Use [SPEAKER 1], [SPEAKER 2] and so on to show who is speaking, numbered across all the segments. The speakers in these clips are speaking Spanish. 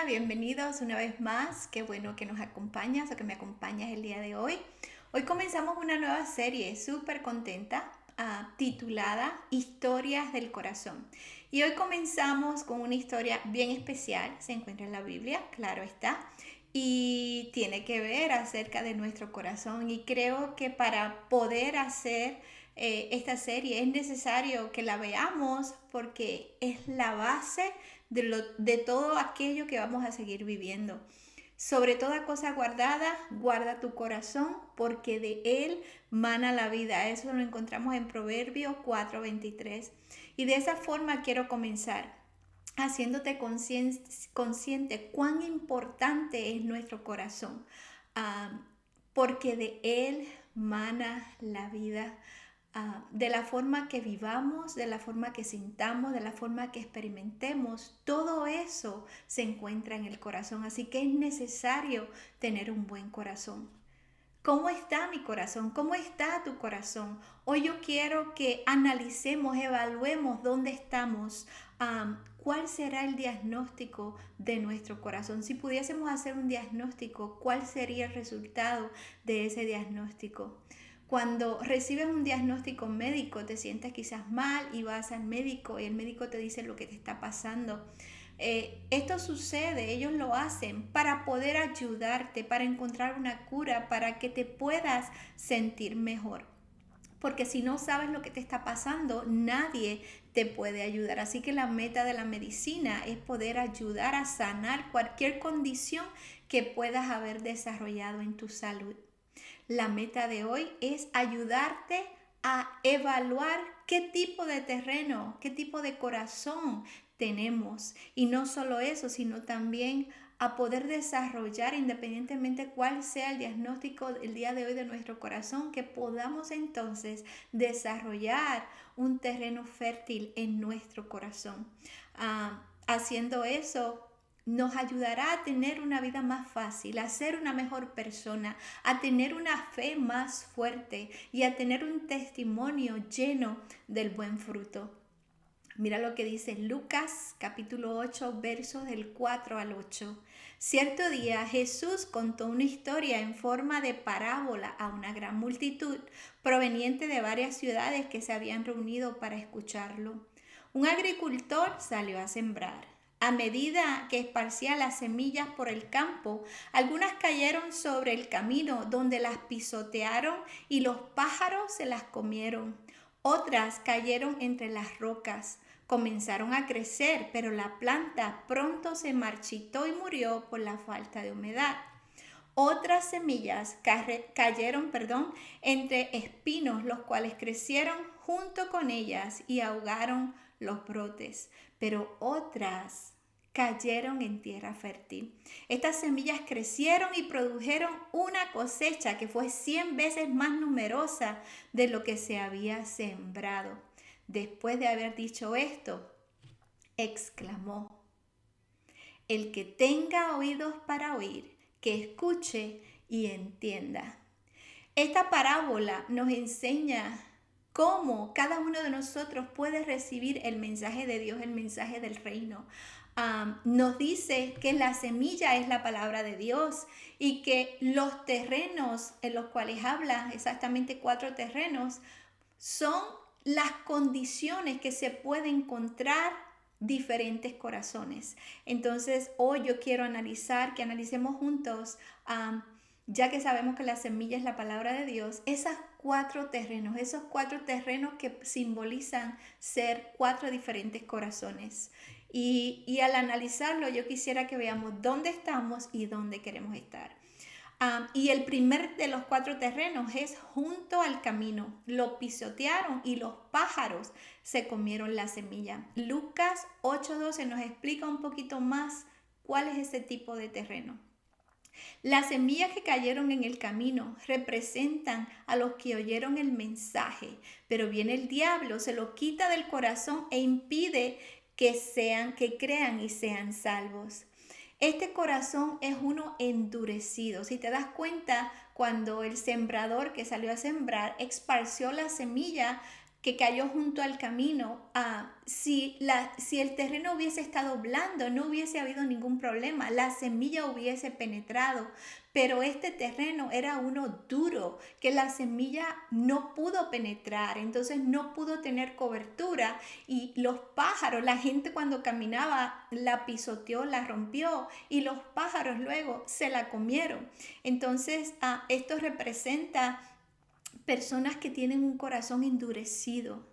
[SPEAKER 1] familia, bienvenidos una vez más. Qué bueno que nos acompañas o que me acompañas el día de hoy. Hoy comenzamos una nueva serie súper contenta, titulada Historias del Corazón. Y hoy comenzamos con una historia bien especial, se encuentra en la Biblia, claro está, y tiene que ver acerca de nuestro corazón. Y creo que para poder hacer esta serie es necesario que la veamos porque es la base de todo aquello que vamos a seguir viviendo. Sobre toda cosa guardada, guarda tu corazón, porque de él mana la vida. Eso lo encontramos en Proverbios 4:23. Y de esa forma quiero comenzar, haciéndote consciente cuán importante es nuestro corazón, ah, porque de él mana la vida. De la forma que vivamos, de la forma que sintamos, de la forma que experimentemos, todo eso se encuentra en el corazón. Así que es necesario tener un buen corazón. ¿Cómo está mi corazón? ¿Cómo está tu corazón? Hoy yo quiero que analicemos, evaluemos dónde estamos, cuál será el diagnóstico de nuestro corazón. Si pudiésemos hacer un diagnóstico, ¿cuál sería el resultado de ese diagnóstico? Cuando recibes un diagnóstico médico, te sientes quizás mal y vas al médico y el médico te dice lo que te está pasando. Esto sucede, ellos lo hacen para poder ayudarte, para encontrar una cura, para que te puedas sentir mejor. Porque si no sabes lo que te está pasando, nadie te puede ayudar. Así que la meta de la medicina es poder ayudar a sanar cualquier condición que puedas haber desarrollado en tu salud. La meta de hoy es ayudarte a evaluar qué tipo de terreno, qué tipo de corazón tenemos. Y no solo eso, sino también a poder desarrollar, independientemente cuál sea el diagnóstico el día de hoy de nuestro corazón, que podamos entonces desarrollar un terreno fértil en nuestro corazón. Haciendo eso, nos ayudará a tener una vida más fácil, a ser una mejor persona, a tener una fe más fuerte y a tener un testimonio lleno del buen fruto. Mira lo que dice Lucas capítulo 8 versos del 4 al 8. Cierto día Jesús contó una historia en forma de parábola a una gran multitud proveniente de varias ciudades que se habían reunido para escucharlo. Un agricultor salió a sembrar. A medida que esparcía las semillas por el campo, algunas cayeron sobre el camino donde las pisotearon y los pájaros se las comieron. Otras cayeron entre las rocas. Comenzaron a crecer, pero la planta pronto se marchitó y murió por la falta de humedad. Otras semillas cayeron, entre espinos, los cuales crecieron junto con ellas y ahogaron los brotes. Pero otras cayeron en tierra fértil. Estas semillas crecieron y produjeron una cosecha que fue 100 veces más numerosa de lo que se había sembrado. Después de haber dicho esto, exclamó: el que tenga oídos para oír, que escuche y entienda. Esta parábola nos enseña cómo cada uno de nosotros puede recibir el mensaje de Dios, el mensaje del reino. Nos dice que la semilla es la palabra de Dios y que los terrenos en los cuales habla, exactamente 4 terrenos, son las condiciones que se pueden encontrar diferentes corazones. Entonces hoy yo quiero que analicemos juntos, ya que sabemos que la semilla es la palabra de Dios, esos 4 terrenos que simbolizan ser 4 diferentes corazones. Y al analizarlo, yo quisiera que veamos dónde estamos y dónde queremos estar. Y el primer de los 4 terrenos es junto al camino. Lo pisotearon y los pájaros se comieron la semilla. Lucas 8:12 nos explica un poquito más cuál es ese tipo de terreno. Las semillas que cayeron en el camino representan a los que oyeron el mensaje, pero viene el diablo, se lo quita del corazón e impide que crean y sean salvos. Este corazón es uno endurecido. Si te das cuenta, cuando el sembrador que salió a sembrar esparció la semilla, que cayó junto al camino, si el terreno hubiese estado blando, no hubiese habido ningún problema, la semilla hubiese penetrado, pero este terreno era uno duro, que la semilla no pudo penetrar, entonces no pudo tener cobertura y los pájaros, la gente cuando caminaba la pisoteó, la rompió y los pájaros luego se la comieron. Entonces, esto representa personas que tienen un corazón endurecido,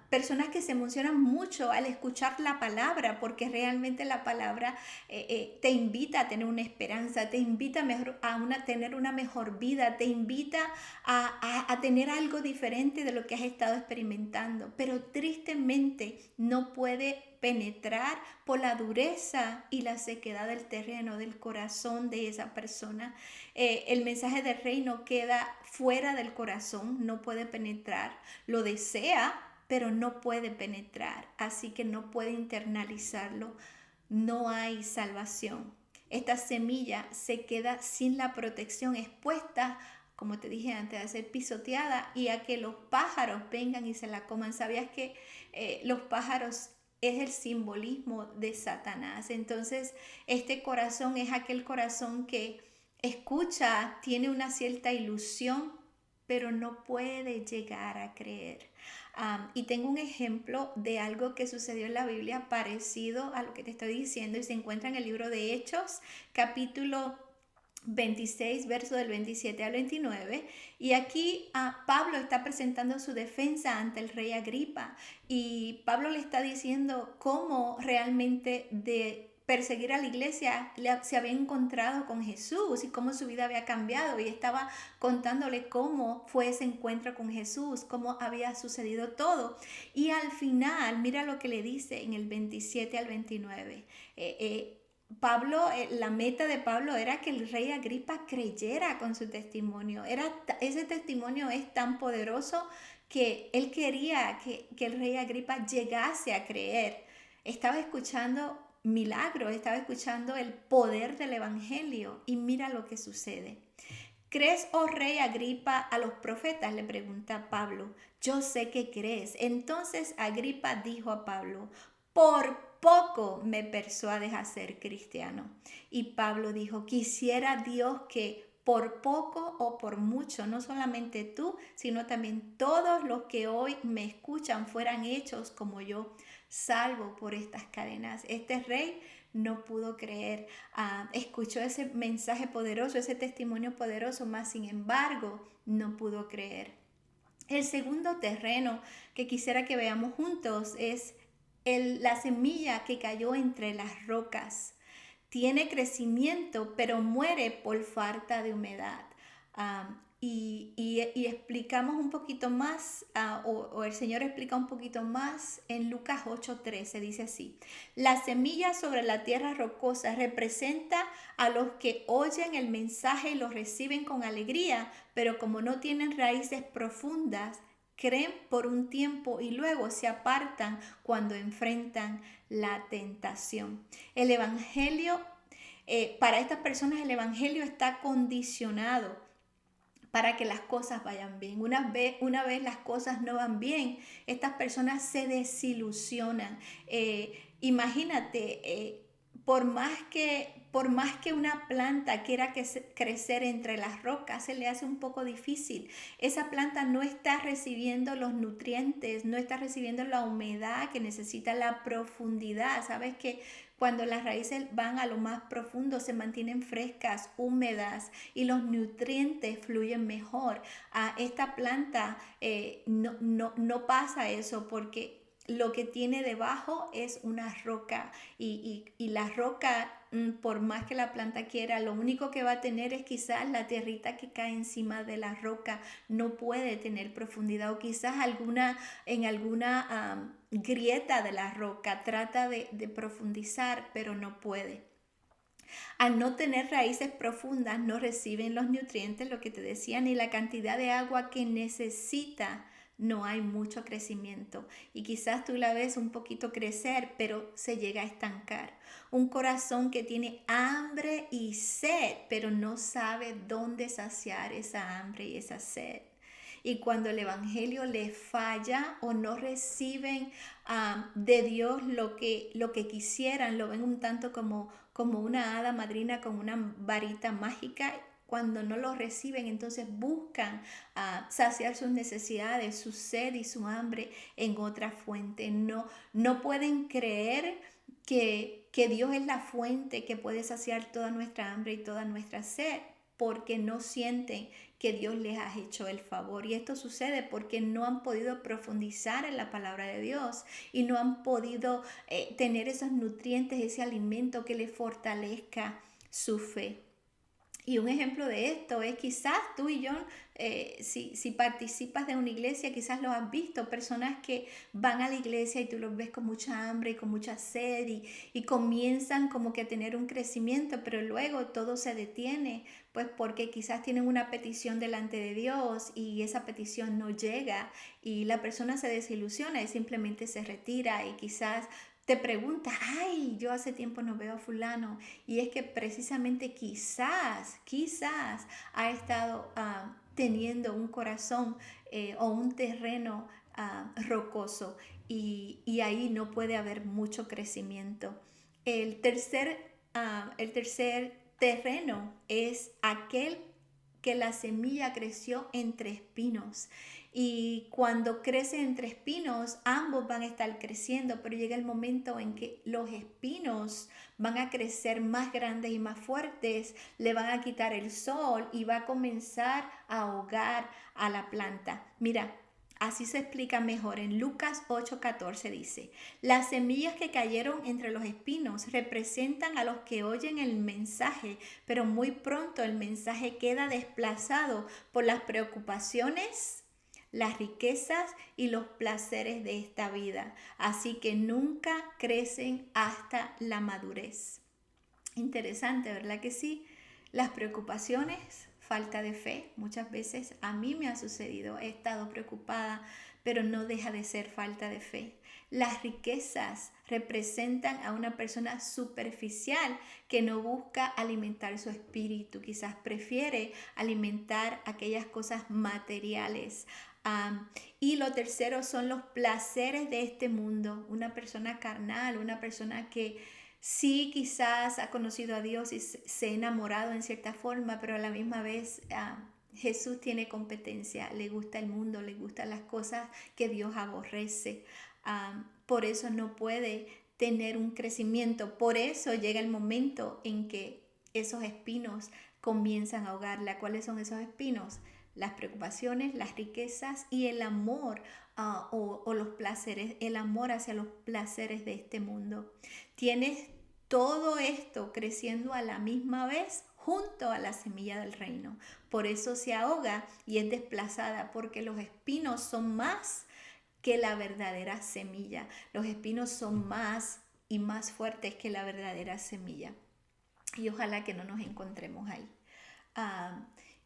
[SPEAKER 1] personas que se emocionan mucho al escuchar la palabra, porque realmente la palabra te invita a tener una esperanza, te invita a tener una mejor vida, te invita a tener algo diferente de lo que has estado experimentando, pero tristemente no puede penetrar por la dureza y la sequedad del terreno, del corazón de esa persona. El mensaje del reino queda fuera del corazón, no puede penetrar, lo desea, pero no puede penetrar, así que no puede internalizarlo, no hay salvación. Esta semilla se queda sin la protección, expuesta, como te dije antes, a ser pisoteada y a que los pájaros vengan y se la coman. ¿Sabías que los pájaros es el simbolismo de Satanás? Entonces, este corazón es aquel corazón que escucha, tiene una cierta ilusión, pero no puede llegar a creer. Y tengo un ejemplo de algo que sucedió en la Biblia parecido a lo que te estoy diciendo y se encuentra en el libro de Hechos, capítulo 26, verso del 27 al 29. Y aquí Pablo está presentando su defensa ante el rey Agripa. Y Pablo le está diciendo cómo realmente de perseguir a la iglesia se había encontrado con Jesús y cómo su vida había cambiado. Y estaba contándole cómo fue ese encuentro con Jesús, cómo había sucedido todo. Y al final, mira lo que le dice en el 27 al 29. Pablo, la meta de Pablo era que el rey Agripa creyera con su testimonio. Ese testimonio es tan poderoso que él quería que el rey Agripa llegase a creer. Estaba escuchando milagros, estaba escuchando el poder del evangelio y mira lo que sucede. ¿Crees, oh rey Agripa, a los profetas?, le pregunta Pablo. Yo sé que crees. Entonces Agripa dijo a Pablo, por poco me persuades a ser cristiano. Y Pablo dijo, quisiera Dios que por poco o por mucho, no solamente tú, sino también todos los que hoy me escuchan fueran hechos como yo, salvo por estas cadenas. Este rey no pudo creer, escuchó ese mensaje poderoso, ese testimonio poderoso, mas sin embargo no pudo creer. El segundo terreno que quisiera que veamos juntos es la semilla que cayó entre las rocas. Tiene crecimiento, pero muere por falta de humedad. Y explicamos un poquito más, o el Señor explica un poquito más en Lucas 8:13, dice así: la semilla sobre la tierra rocosa representa a los que oyen el mensaje y lo reciben con alegría, pero como no tienen raíces profundas, creen por un tiempo y luego se apartan cuando enfrentan la tentación. El Evangelio, para estas personas el Evangelio está condicionado para que las cosas vayan bien. Una vez las cosas no van bien, estas personas se desilusionan. Imagínate, por más que una planta quiera crecer entre las rocas, se le hace un poco difícil. Esa planta no está recibiendo los nutrientes, no está recibiendo la humedad que necesita, la profundidad. Sabes que cuando las raíces van a lo más profundo se mantienen frescas, húmedas y los nutrientes fluyen mejor. A esta planta no pasa eso porque lo que tiene debajo es una roca y la roca, por más que la planta quiera, lo único que va a tener es quizás la tierrita que cae encima de la roca, no puede tener profundidad, o quizás en alguna grieta de la roca trata de profundizar, pero no puede. Al no tener raíces profundas, no reciben los nutrientes, lo que te decía, ni la cantidad de agua que necesita. No hay mucho crecimiento y quizás tú la ves un poquito crecer, pero se llega a estancar. Un corazón que tiene hambre y sed, pero no sabe dónde saciar esa hambre y esa sed. y cuando el evangelio les falla o no reciben de Dios lo que quisieran, lo ven un tanto como una hada madrina con una varita mágica. Cuando no lo reciben, entonces buscan saciar sus necesidades, su sed y su hambre en otra fuente. No pueden creer que Dios es la fuente que puede saciar toda nuestra hambre y toda nuestra sed, porque no sienten que Dios les ha hecho el favor. Y esto sucede porque no han podido profundizar en la palabra de Dios y no han podido tener esos nutrientes, ese alimento que les fortalezca su fe. Y un ejemplo de esto es quizás tú y yo, si participas de una iglesia, quizás lo has visto, personas que van a la iglesia y tú los ves con mucha hambre y con mucha sed y comienzan como que a tener un crecimiento, pero luego todo se detiene, pues porque quizás tienen una petición delante de Dios y esa petición no llega y la persona se desilusiona y simplemente se retira y quizás te preguntas, ay, yo hace tiempo no veo a fulano. Y es que precisamente quizás ha estado teniendo un corazón o un terreno rocoso y ahí no puede haber mucho crecimiento. El tercer terreno es aquel que la semilla creció entre espinos. Y cuando crece entre espinos, ambos van a estar creciendo, pero llega el momento en que los espinos van a crecer más grandes y más fuertes, le van a quitar el sol y va a comenzar a ahogar a la planta. Mira, así se explica mejor. En Lucas 8:14 dice, las semillas que cayeron entre los espinos representan a los que oyen el mensaje, pero muy pronto el mensaje queda desplazado por las preocupaciones, las riquezas y los placeres de esta vida, así que nunca crecen hasta la madurez. Interesante, ¿verdad que sí? Las preocupaciones, falta de fe, muchas veces a mí me ha sucedido, he estado preocupada, pero no deja de ser falta de fe. Las riquezas representan a una persona superficial que no busca alimentar su espíritu, quizás prefiere alimentar aquellas cosas materiales. Y lo tercero son los placeres de este mundo. Una persona carnal, una persona que sí quizás ha conocido a Dios y se ha enamorado en cierta forma, pero a la misma vez Jesús tiene competencia, le gusta el mundo, le gustan las cosas que Dios aborrece. Por eso no puede tener un crecimiento. Por eso llega el momento en que esos espinos comienzan a ahogarla. ¿Cuáles son esos espinos? Las preocupaciones, las riquezas y el amor o los placeres, el amor hacia los placeres de este mundo. Tienes todo esto creciendo a la misma vez junto a la semilla del reino. Por eso se ahoga y es desplazada, porque los espinos son más que la verdadera semilla. Los espinos son más y más fuertes que la verdadera semilla. Y ojalá que no nos encontremos ahí.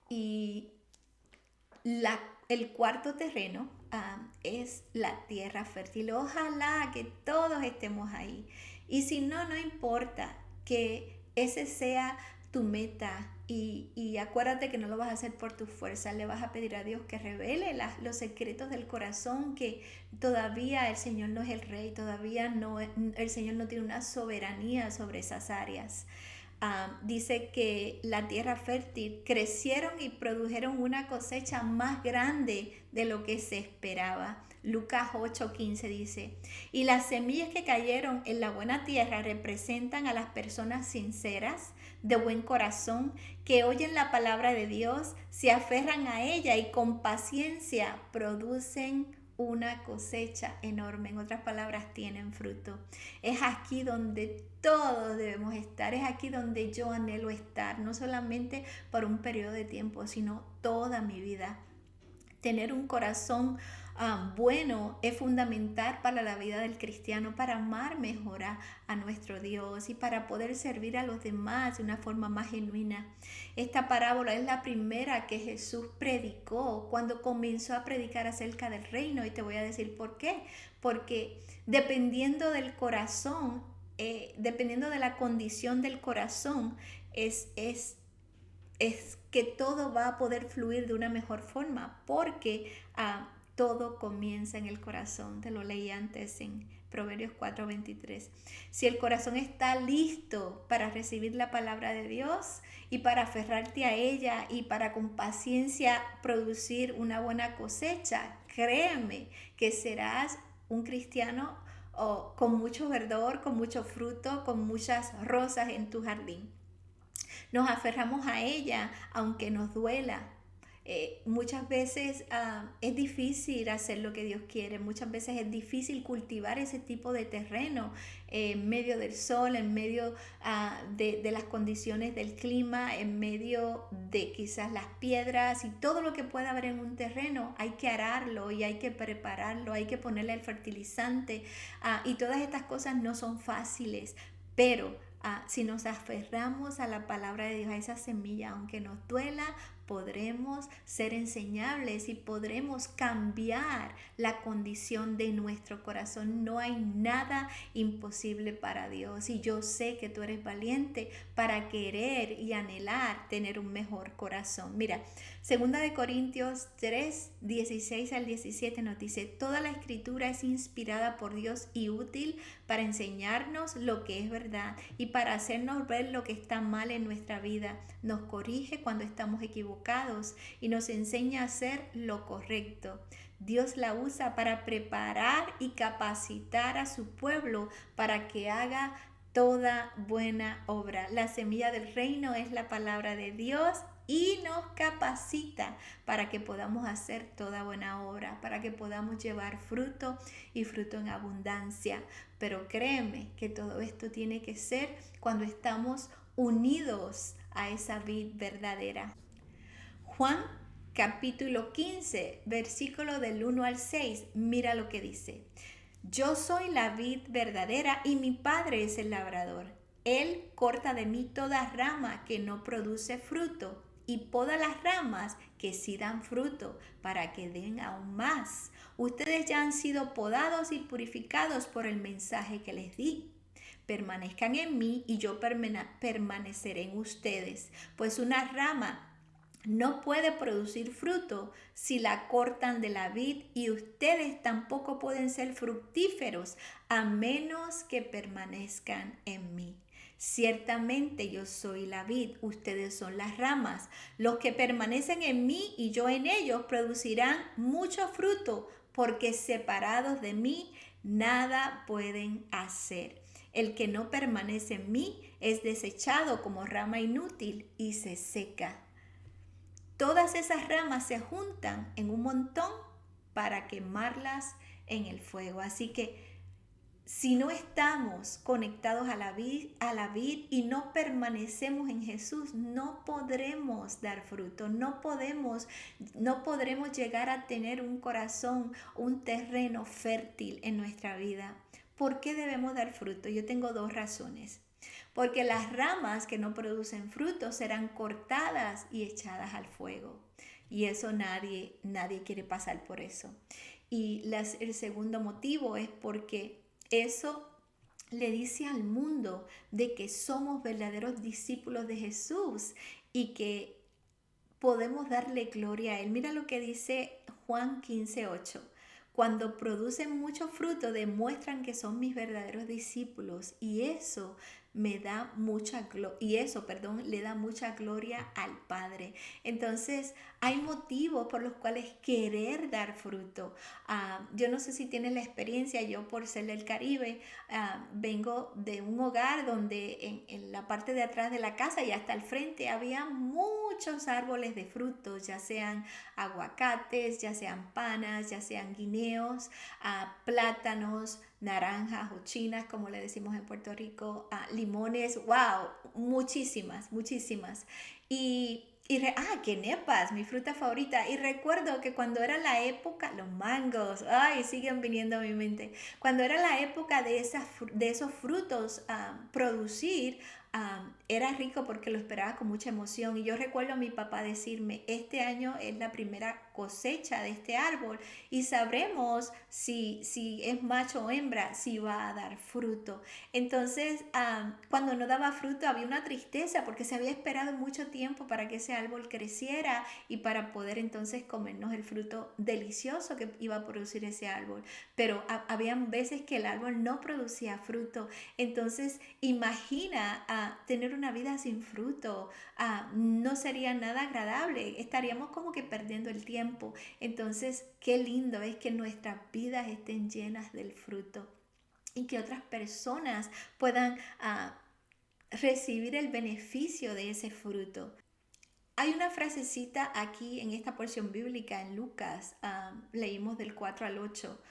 [SPEAKER 1] Y el cuarto terreno es la tierra fértil. Ojalá que todos estemos ahí. Y si no, no importa que ese sea tu meta. Y acuérdate que no lo vas a hacer por tu fuerza. Le vas a pedir a Dios que revele los secretos del corazón, que todavía el Señor no es el rey, todavía no, el Señor no tiene una soberanía sobre esas áreas. Dice que la tierra fértil crecieron y produjeron una cosecha más grande de lo que se esperaba. Lucas 8:15 dice, y las semillas que cayeron en la buena tierra representan a las personas sinceras, de buen corazón, que oyen la palabra de Dios, se aferran a ella y con paciencia producen una cosecha enorme. En otras palabras, tienen fruto. Es aquí donde todos debemos estar, es aquí donde yo anhelo estar, no solamente por un periodo de tiempo, sino toda mi vida. Tener un corazón bueno es fundamental para la vida del cristiano, para amar mejor a nuestro Dios y para poder servir a los demás de una forma más genuina. Esta parábola es la primera que Jesús predicó cuando comenzó a predicar acerca del reino, y te voy a decir por qué. Porque dependiendo del corazón, dependiendo de la condición del corazón, es es que todo va a poder fluir de una mejor forma, porque todo comienza en el corazón. Te lo leí antes en Proverbios 4:23. Si el corazón está listo para recibir la palabra de Dios y para aferrarte a ella y para con paciencia producir una buena cosecha, créeme que serás un cristiano con mucho verdor, con mucho fruto, con muchas rosas en tu jardín. Nos aferramos a ella aunque nos duela. Muchas veces es difícil hacer lo que Dios quiere, muchas veces es difícil cultivar ese tipo de terreno en medio del sol, en medio de las condiciones del clima, en medio de quizás las piedras y todo lo que pueda haber en un terreno. Hay que ararlo y hay que prepararlo, hay que ponerle el fertilizante y todas estas cosas no son fáciles, pero si nos aferramos a la palabra de Dios, a esa semilla, aunque nos duela, podremos ser enseñables y podremos cambiar la condición de nuestro corazón. No hay nada imposible para Dios y yo sé que tú eres valiente para querer y anhelar tener un mejor corazón. Mira, 2 Corintios 3:16 al 17 nos dice: toda la escritura es inspirada por Dios y útil para enseñarnos lo que es verdad y para hacernos ver lo que está mal en nuestra vida. Nos corrige cuando estamos equivocados y nos enseña a hacer lo correcto. Dios la usa para preparar y capacitar a su pueblo para que haga toda buena obra. La semilla del reino es la palabra de Dios y nos capacita para que podamos hacer toda buena obra, para que podamos llevar fruto y fruto en abundancia. Pero créeme que todo esto tiene que ser cuando estamos unidos a esa vid verdadera. Juan capítulo 15, versículo del 1 al 6, mira lo que dice: yo soy la vid verdadera y mi Padre es el labrador. Él corta de mí toda rama que no produce fruto y poda las ramas que sí dan fruto para que den aún más. Ustedes ya han sido podados y purificados por el mensaje que les di. Permanezcan en mí y yo permaneceré en ustedes, pues una rama no puede producir fruto si la cortan de la vid y ustedes tampoco pueden ser fructíferos a menos que permanezcan en mí. Ciertamente yo soy la vid, ustedes son las ramas. Los que permanecen en mí y yo en ellos producirán mucho fruto, porque separados de mí nada pueden hacer. El que no permanece en mí es desechado como rama inútil y se seca. Todas esas ramas se juntan en un montón para quemarlas en el fuego. Así que si no estamos conectados a la vid y no permanecemos en Jesús, no podremos dar fruto, no podremos llegar a tener un corazón, un terreno fértil en nuestra vida. ¿Por qué debemos dar fruto? Yo tengo 2 razones. Porque las ramas que no producen fruto serán cortadas y echadas al fuego. Y eso nadie quiere pasar por eso. Y el segundo motivo es porque eso le dice al mundo de que somos verdaderos discípulos de Jesús y que podemos darle gloria a Él. Mira lo que dice Juan 15:8. Cuando producen mucho fruto, demuestran que son mis verdaderos discípulos y eso le da mucha gloria al Padre. Entonces, hay motivos por los cuales querer dar fruto. Yo no sé si tienes la experiencia, yo por ser del Caribe, vengo de un hogar donde en la parte de atrás de la casa y hasta el frente había muchos árboles de frutos, ya sean aguacates, ya sean panas, ya sean guineos, plátanos, naranjas o chinas, como le decimos en Puerto Rico, limones, wow, muchísimas. Quenepas, mi fruta favorita. Y recuerdo que cuando era la época, los mangos, siguen viniendo a mi mente. Cuando era la época de esos frutos producir, era rico porque lo esperaba con mucha emoción. Y yo recuerdo a mi papá decirme, este año es la primera cosecha de este árbol y sabremos si es macho o hembra, si va a dar fruto. Entonces, cuando no daba fruto había una tristeza porque se había esperado mucho tiempo para que ese árbol creciera y para poder entonces comernos el fruto delicioso que iba a producir ese árbol. Pero habían veces que el árbol no producía fruto. Entonces, imagina tener una vida sin fruto. No sería nada agradable. Estaríamos como que perdiendo el tiempo. Entonces, qué lindo es que nuestras vidas estén llenas del fruto y que otras personas puedan recibir el beneficio de ese fruto. Hay una frasecita aquí en esta porción bíblica en Lucas, leímos del 4 al 8,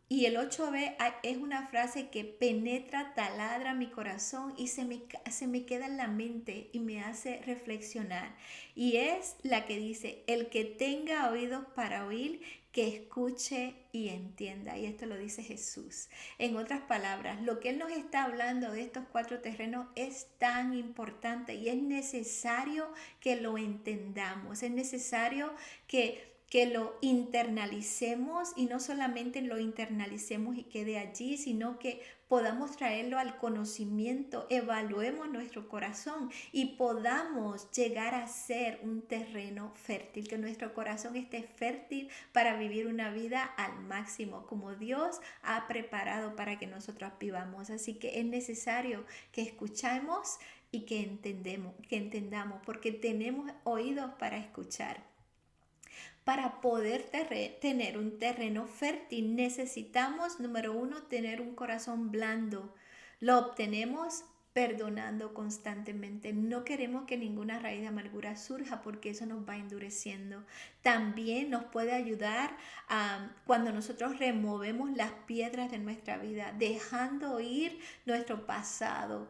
[SPEAKER 1] y el 8b es una frase que penetra, taladra mi corazón y se me queda en la mente y me hace reflexionar. Y es la que dice, el que tenga oídos para oír, que escuche y entienda. Y esto lo dice Jesús. En otras palabras, lo que Él nos está hablando de estos 4 terrenos es tan importante y es necesario que lo entendamos. Es necesario que lo internalicemos y no solamente lo internalicemos y quede allí, sino que podamos traerlo al conocimiento, evaluemos nuestro corazón y podamos llegar a ser un terreno fértil, que nuestro corazón esté fértil para vivir una vida al máximo, como Dios ha preparado para que nosotros vivamos. Así que es necesario que escuchemos y que entendamos, porque tenemos oídos para escuchar. Para poder tener un terreno fértil necesitamos, número 1, tener un corazón blando. Lo obtenemos perdonando constantemente. No queremos que ninguna raíz de amargura surja porque eso nos va endureciendo. También nos puede ayudar cuando nosotros removemos las piedras de nuestra vida, dejando ir nuestro pasado.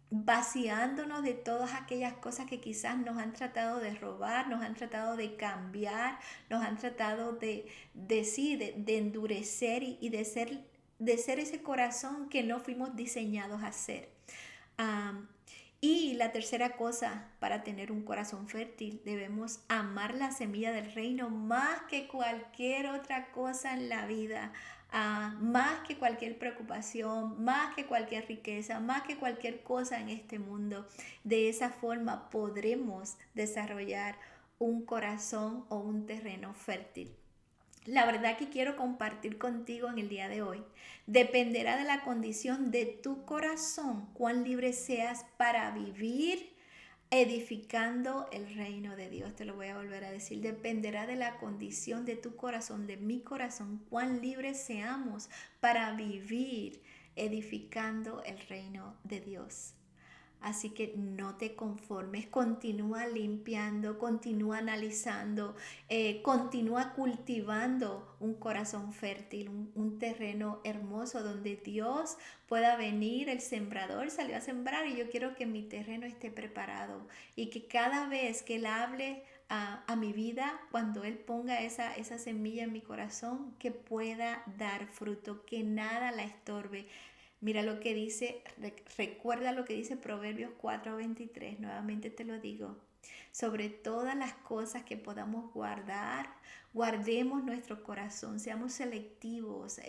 [SPEAKER 1] Vaciándonos de todas aquellas cosas que quizás nos han tratado de robar, nos han tratado de cambiar, nos han tratado de endurecer y de ser ese corazón que no fuimos diseñados a ser. Y la tercera cosa, para tener un corazón fértil, debemos amar la semilla del reino más que cualquier otra cosa en la vida. Más que cualquier preocupación, más que cualquier riqueza, más que cualquier cosa en este mundo. De esa forma podremos desarrollar un corazón o un terreno fértil. La verdad que quiero compartir contigo en el día de hoy. Dependerá de la condición de tu corazón, cuán libre seas para vivir edificando el reino de Dios. Te lo voy a volver a decir. Dependerá de la condición de tu corazón, de mi corazón, cuán libres seamos para vivir edificando el reino de Dios. Así que no te conformes, continúa limpiando, continúa analizando, continúa cultivando un corazón fértil, un terreno hermoso donde Dios pueda venir. El sembrador salió a sembrar y yo quiero que mi terreno esté preparado y que cada vez que Él hable a mi vida, cuando Él ponga esa semilla en mi corazón, que pueda dar fruto, que nada la estorbe. Mira lo que dice, recuerda lo que dice Proverbios 4:23, nuevamente te lo digo. Sobre todas las cosas que podamos guardar, guardemos nuestro corazón, seamos selectivos,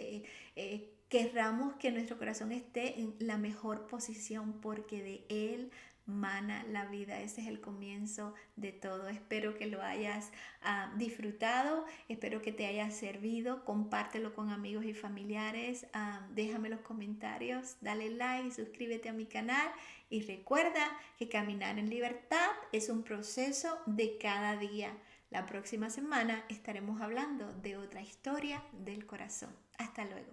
[SPEAKER 1] querramos que nuestro corazón esté en la mejor posición porque de Él mana la vida. Ese es el comienzo de todo. Espero que lo hayas disfrutado, espero que te haya servido. Compártelo con amigos y familiares, déjame los comentarios, dale like, suscríbete a mi canal y recuerda que caminar en libertad es un proceso de cada día. La próxima semana estaremos hablando de otra historia del corazón. Hasta luego.